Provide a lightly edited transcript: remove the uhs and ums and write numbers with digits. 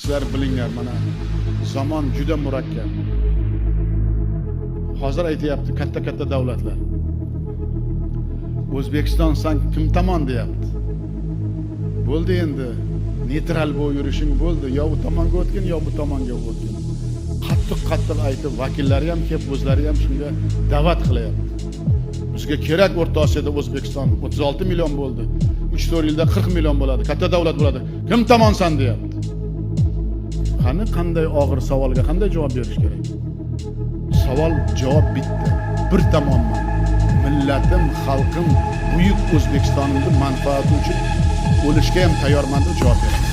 Sizlar bilinglar, mana zamon juda murakkab. Hozir aytyapti katta davlatlar. O'zbekiston san kim tomon deyapti. Bo'ldi endi. Neytral bo'lib yurishing bo'ldi. Yo bu tomonga o'tgin, yo bu tomonga o'tgin. Qattiq aytib, vakillari ham kelib, o'zlari ham shunga da'vat qilyapti. Bizga kerak O'rta Osiyoda O'zbekiston 36 million bo'ldi. 3-4 yilda 40 million bo'ladi. Katta davlat bo'ladi. Kim tomonsan deyapti. Qani qanday og'ir savolga qanday javob berish kerak? Savol javob bitta. Bir tomonman. Millatim, xalqim, buyuk O'zbekistonimning manfaati uchun o'lishga ham tayyorman deb javob beraman.